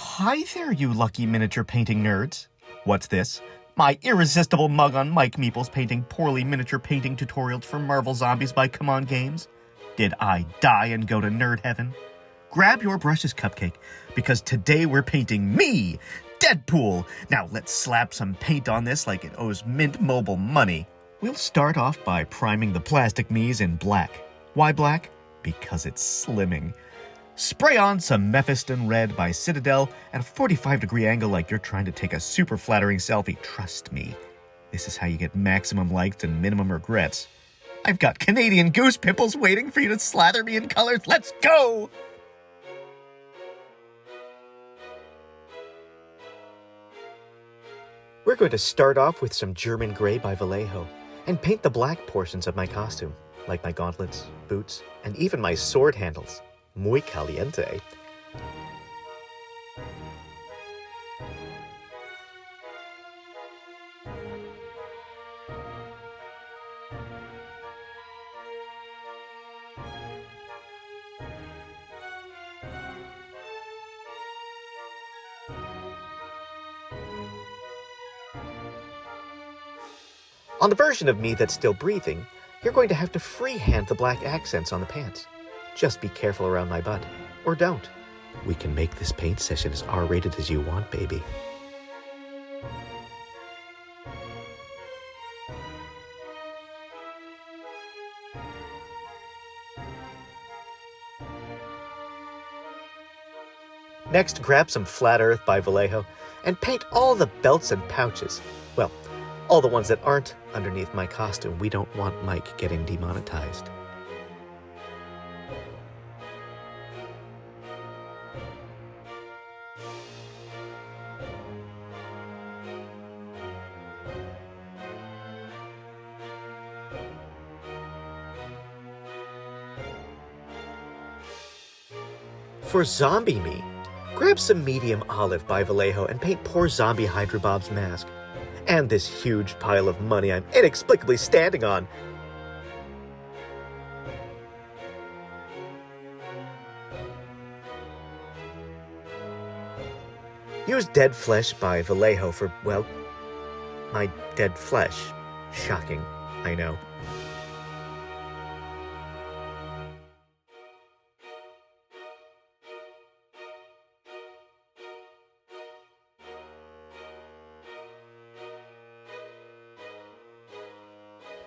Hi there, you lucky miniature painting nerds. What's this? My irresistible mug on Mike Meeple's painting poorly miniature painting tutorials for Marvel Zombies by CMON Games? Did I die and go to nerd heaven? Grab your brushes, Cupcake, because today we're painting me, Deadpool. Now let's slap some paint on this like it owes Mint Mobile money. We'll start off by priming the plastic me's in black. Why black? Because it's slimming. Spray on some Mephiston Red by Citadel at a 45-degree angle like you're trying to take a super flattering selfie. Trust me, this is how you get maximum likes and minimum regrets. I've got Canadian goose pimples waiting for you to slather me in colors. Let's go! We're going to start off with some German gray by Vallejo and paint the black portions of my costume, like my gauntlets, boots, and even my sword handles. Muy caliente. On the version of me that's still breathing, you're going to have to freehand the black accents on the pants. Just be careful around my butt. Or don't. We can make this paint session as R-rated as you want, baby. Next, grab some Flat Earth by Vallejo and paint all the belts and pouches. Well, all the ones that aren't underneath my costume. We don't want Mike getting demonetized. For Zombie Me, grab some medium olive by Vallejo and paint poor zombie Hydra Bob's mask. And this huge pile of money I'm inexplicably standing on. Use Dead Flesh by Vallejo for, well, my dead flesh. Shocking, I know.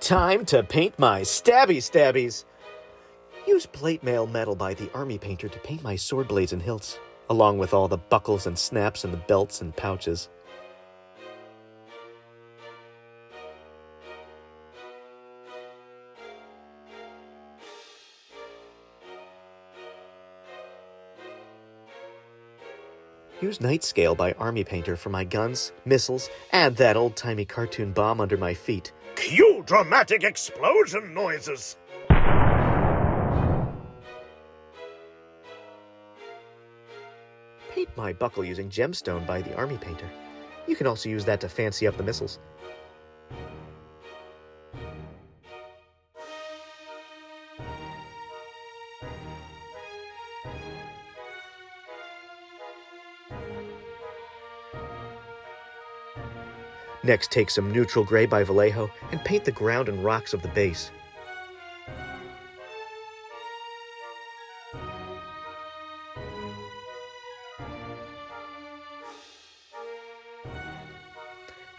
Time to paint my stabbies. Use plate mail metal by the Army Painter to paint my sword blades and hilts, along with all the buckles and snaps and the belts and pouches. Use Night Scale by Army Painter for my guns, missiles, and that old-timey cartoon bomb under my feet. Cue dramatic explosion noises! Paint my buckle using Gemstone by the Army Painter. You can also use that to fancy up the missiles. Next, take some neutral gray by Vallejo and paint the ground and rocks of the base.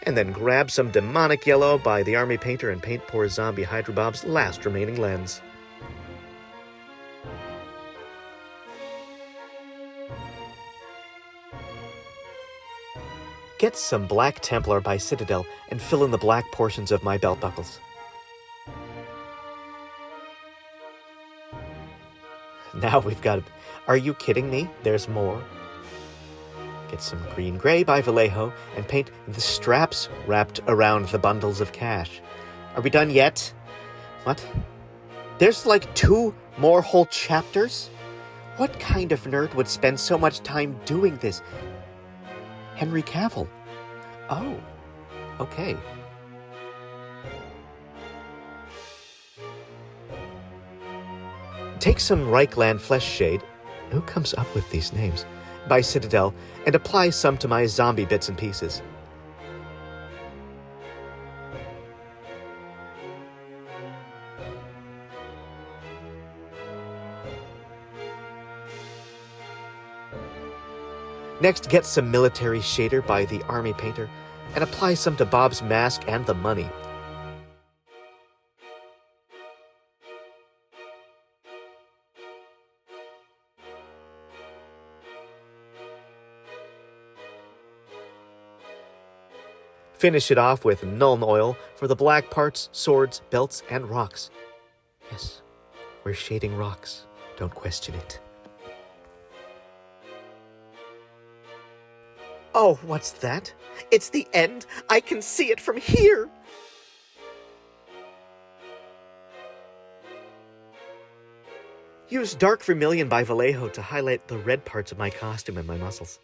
And then grab some demonic yellow by the Army Painter and paint poor zombie Hydra Bob's last remaining lens. Get some Black Templar by Citadel and fill in the black portions of my belt buckles. Now we've got... Are you kidding me? There's more. Get some green gray by Vallejo and paint the straps wrapped around the bundles of cash. Are we done yet? What? There's like 2 more whole chapters? What kind of nerd would spend so much time doing this? Henry Cavill. Oh, okay. Take some Reichland Flesh Shade. Who comes up with these names? by Citadel and apply some to my zombie bits and pieces. Next, get some military shader by the Army Painter and apply some to Bob's mask and the money. Finish it off with Nuln Oil for the black parts, swords, belts, and rocks. Yes, we're shading rocks. Don't question it. Oh, what's that? It's the end. I can see it from here. Use Dark Vermilion by Vallejo to highlight the red parts of my costume and my muscles.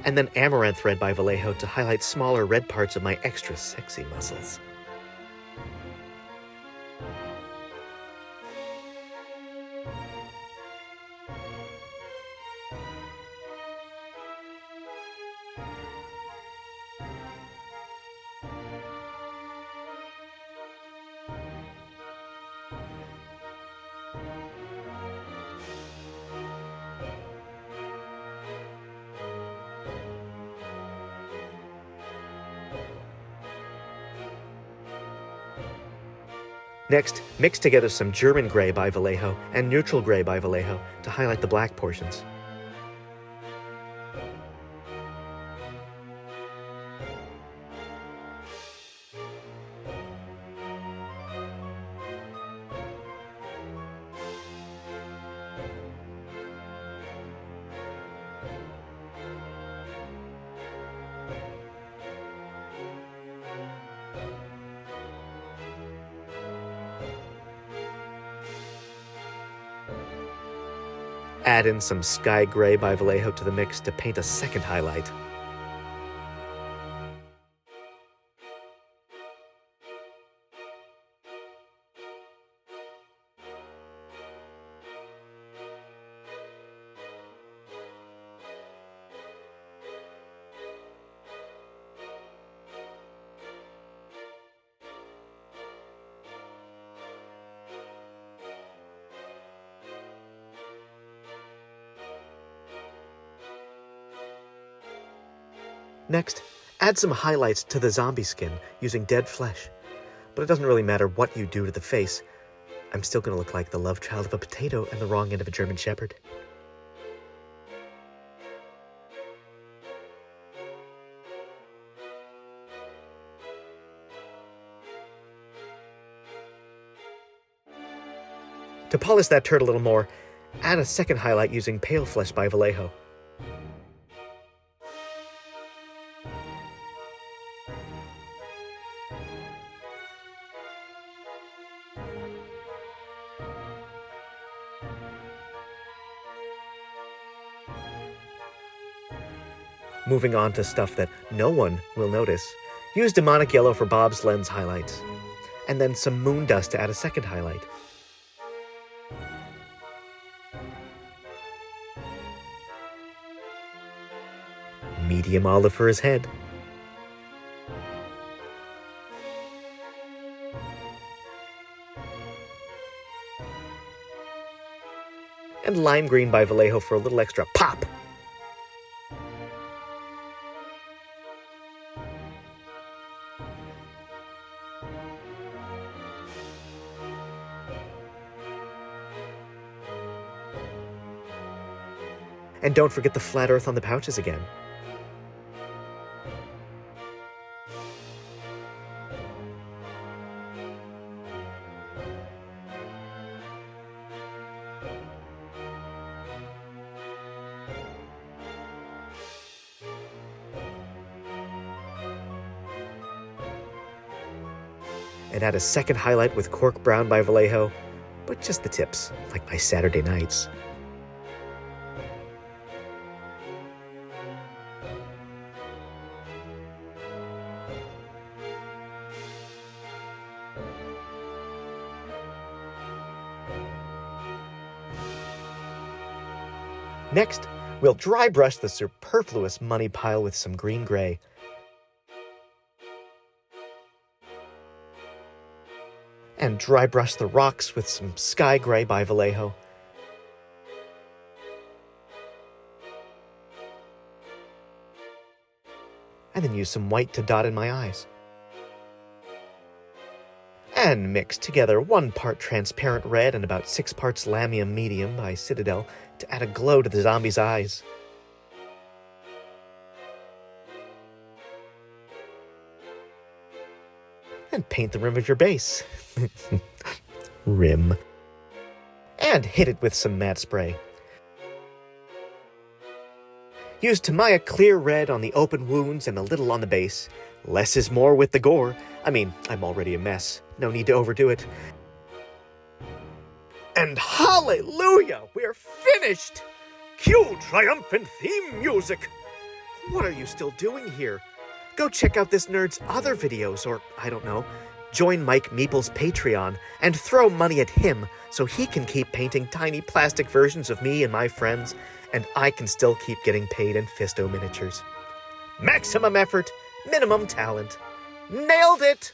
And then Amaranth Red by Vallejo to highlight smaller red parts of my extra sexy muscles. Next, mix together some German Gray by Vallejo and Neutral Gray by Vallejo to highlight the black portions. Add in some Sky Gray by Vallejo to the mix to paint a second highlight. Next, add some highlights to the zombie skin using dead flesh. But it doesn't really matter what you do to the face. I'm still going to look like the love child of a potato and the wrong end of a German Shepherd. To polish that turd a little more, add a second highlight using Pale Flesh by Vallejo. Moving on to stuff that no one will notice, use Demonic Yellow for Bob's lens highlights, and then some Moon Dust to add a second highlight. Medium olive for his head. And Lime Green by Vallejo for a little extra pop. And don't forget the flat earth on the pouches again. and add a second highlight with cork brown by Vallejo, but just the tips, like my Saturday nights. Next, we'll dry brush the superfluous money pile with some green gray. And dry brush the rocks with some sky gray by Vallejo. And then use some white to dot in my eyes. And mix together 1 part transparent red and about 6 parts lamium medium by Citadel to add a glow to the zombie's eyes. And paint the rim of your base. Rim. And hit it with some matte spray. Use Tamiya clear red on the open wounds and a little on the base. Less is more with the gore. I mean, I'm already a mess. No need to overdo it. And hallelujah! We're finished! Cue triumphant theme music! What are you still doing here? Go check out this nerd's other videos, or, I don't know, join Mike Meeple's Patreon and throw money at him so he can keep painting tiny plastic versions of me and my friends, and I can still keep getting paid in Fisto miniatures. Maximum effort, minimum talent. Nailed it!